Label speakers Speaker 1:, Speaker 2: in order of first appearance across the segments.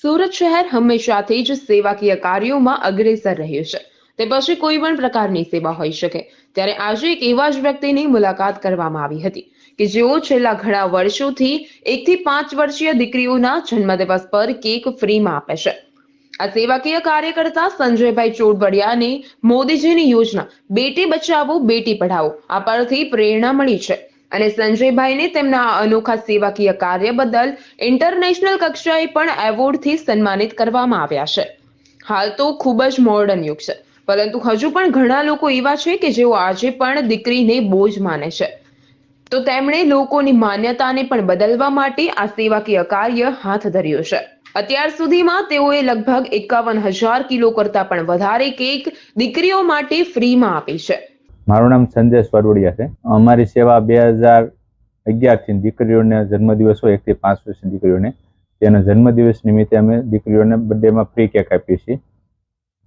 Speaker 1: સુરત શહેર હંમેશાથી જ સેવાકીય કાર્યોમાં અગ્રેસર રહ્યું છે. તે પછી કોઈ પણ પ્રકારની સેવા હોઈ શકે. ત્યારે આજે એક એવા જ વ્યક્તિની મુલાકાત કરવામાં આવી હતી કે જેઓ છેલ્લા ઘણા વર્ષોથી 1 થી 5 વર્ષીય દીકરીઓના જન્મદિવસ પર કેક ફ્રીમાં આપે છે. આ સેવાકીય કાર્યકર્તા સંજયભાઈ ચોડબડિયાને મોદીજીની યોજના બેટી બચાવો બેટી પઢાઓ આ પરથી પ્રેરણા મળી છે અને સંજયભાઈને તેમના આ અનોખા સેવાકીય કાર્ય બદલ ઇન્ટરનેશનલ કક્ષાએ પણ એવોર્ડથી સન્માનિત કરવામાં આવ્યા છે. હાલ તો ખૂબ જ મોડર્ન યુગ છે, પરંતુ હજુ પણ ઘણા લોકો એવા છે કે જેઓ આજે પણ દીકરીને બોજ માને છે. તો તેમણે લોકોની માન્યતાને પણ બદલવા માટે આ સેવાકીય કાર્ય હાથ ધર્યું છે. અત્યાર સુધીમાં તેઓએ લગભગ 51,000 કિલો કરતા પણ વધારે કેક દીકરીઓ માટે ફ્રીમાં આપી છે.
Speaker 2: મારું નામ સંજય સ્વરવડિયા છે. અમારી સેવા 2011થી દીકરીઓને જન્મદિવસ હોય 1 થી 5 વર્ષની દીકરીઓને તેના જન્મદિવસ નિમિત્તે અમે દીકરીઓને બર્થડેમાં ફ્રી કેક આપીએ છીએ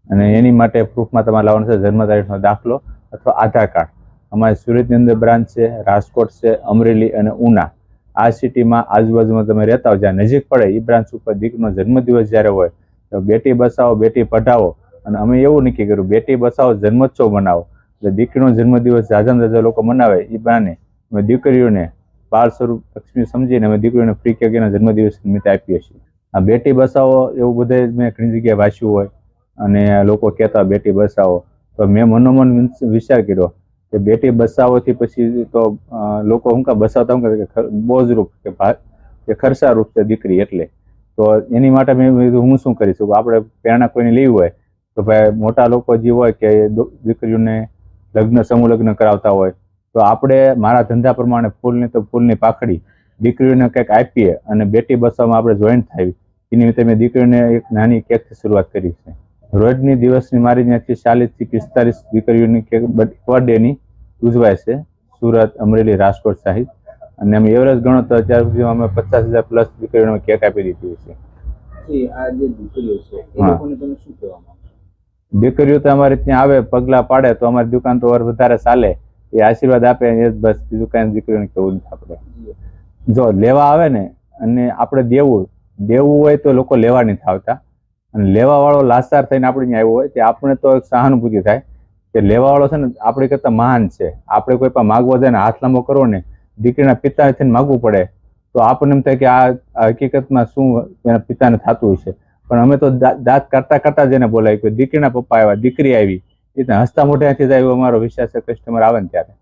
Speaker 2: અને એની માટે પ્રૂફમાં તમારે લાવવાનો છે જન્મ તારીખનો દાખલો અથવા આધાર કાર્ડ. અમારી સુરતની અંદર બ્રાન્ચ છે, રાજકોટ છે, અમરેલી અને ઉના. આ સિટીમાં આજુબાજુમાં તમે રહેતા હોય જ્યાં નજીક પડે એ બ્રાન્ચ ઉપર દીકરીનો જન્મદિવસ જ્યારે હોય તો બેટી બચાવો બેટી પઢાવો અને અમે એવું નક્કી કર્યું બેટી બચાવો જન્મોત્સવ બનાવો. એટલે દીકરીનો જન્મદિવસ ઝાઝામાં ઝાઝા લોકો મનાવે એ બહાને અમે દીકરીઓને બાળ સ્વરૂપ લક્ષ્મી સમજીને અમે દીકરીઓને ફ્રી કેક એના જન્મદિવસ નિમિત્તે આપીએ છીએ. આ બેટી બચાવો એવું બધે મેં ઘણી જગ્યાએ વાંચ્યું હોય અને લોકો કહેતા બેટી બચાવો તો મેં મનોમન વિચાર કર્યો કે બેટી બચાવોથી પછી તો લોકો શું કાં બચાવતા શું કે બોજરૂપ કે ખર્ચારૂપ છે દીકરી એટલે તો એની માટે મેં હું શું કરી શકું. આપણે પ્રેરણા કોઈને લેવી હોય તો ભાઈ મોટા લોકો જે હોય કે દીકરીઓને સમૂહ લગ્ન કરાવતા હોય તો આપણે મારા ધંધા પ્રમાણે ફૂલની તો ફૂલની પાખડી દીકરીઓને કંઈક આપીએ અને બેટી બચાવવામાં આપણે જોઈન્ટ થાય એ નિમિત્તે મેં દીકરીઓને એક નાની કેકથી શરૂઆત કરી છે. રોજની દિવસની મારી ત્યાંથી 40 થી 45 દીકરીઓની કેક બર્થડેની ઉજવાય છે સુરત, અમરેલી, રાજકોટ સહિત અને અમે એવરેજ ગણો તો અત્યાર સુધીમાં અમે 50,000 પ્લસ દીકરીઓને કેક આપી દીધી છે.
Speaker 3: આ જે દીકરીઓ છે એ લોકોને તમે શું કહેવા માંગો?
Speaker 2: દીકરીઓ તો અમારે ત્યાં આવે પગલા પાડે તો અમારી દુકાન તો વધારે ચાલે, એ આશીર્વાદ આપે એ જ બસ, બીજું કાંઈ દીકરીઓને કેવું નથી. આપણે જો લેવા આવે ને અને આપણે દેવું હોય તો લોકો લેવા નથી આવતા અને લેવા વાળો લાચાર થઈને આપણે ત્યાં આવ્યો હોય તે આપણે તો સહાનુભૂતિ થાય કે લેવા વાળો છે ને આપણી કરતા મહાન છે. આપણે કોઈ પણ માગવા જાય ને હાથ લાંબો કરવો ને દીકરીના પિતાને થઈને માગવું પડે તો આપણને એમ થાય કે આ હકીકતમાં શું એના પિતાને થતું હશે. પણ અમે તો દાંત કાઢતા જેને બોલાય કે દીકરીના પપ્પા આવ્યા, દીકરી આવી, એ હસતા મોઢાથી જ આવ્યો અમારો વિશ્વાસ છે કસ્ટમર આવે ને ત્યારે.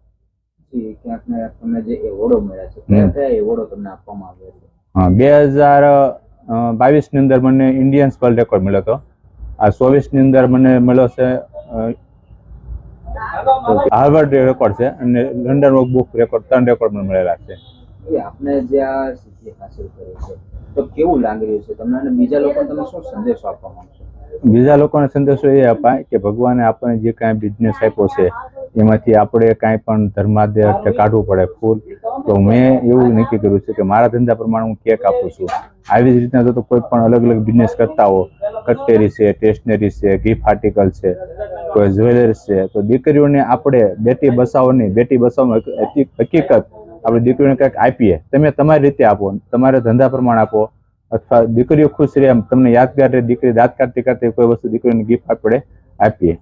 Speaker 3: ક્યાંક ને તમને જે એવોર્ડો મળ્યા છે કયા એવોર્ડો તમને આપવામાં
Speaker 2: આવ્યા છે? 2022 ની અંદર મને ઇન્ડિયન્સ વર્લ્ડ રેકોર્ડ મળ્યો હતો. આ 24 ની અંદર મને મળ્યો છે હાર્વર્ડ રેકોર્ડ છે અને લંડન બુક રેકોર્ડ 3 રેકોર્ડ મને મળેલા છે.
Speaker 3: આપને જે આ સિદ્ધિ હાંસલ કરી છે તો કેવું લાગી રહ્યું છે તમને અને બીજા લોકોને તમે શું સંદેશો આપવા માંગશો?
Speaker 2: બીજા લોકોને સંદેશો એ અપાય કે ભગવાને આપણને જે કાંઈ બિઝનેસ આપ્યો છે એમાંથી આપણે કાંઈ પણ ધર્માદે કાઢવું પડે ફૂલ તો મેં એવું નક્કી કર્યું છે કે મારા ધંધા પ્રમાણે હું કેક આપું છું. આવી જ રીતના જો કોઈ પણ અલગ અલગ બિઝનેસ કરતા હો, કટલેરી છે, સ્ટેશનરી છે, ગિફ્ટ આર્ટિકલ છે, કોઈ જ્વેલર્સ છે, તો દીકરીઓને આપણે બેટી બચાવો નહીં, બેટી બચાવવામાં હકીકત આપણે દીકરીઓને કંઈક આપીએ. તમે તમારી રીતે આપો, તમારા ધંધા પ્રમાણે આપો અથવા દીકરીઓ ખુશ રહે એમ તમને યાદગાર રહે. દીકરી દાંત કાઢતી કોઈ વસ્તુ દીકરીઓને ગિફ્ટ આપણે આપીએ.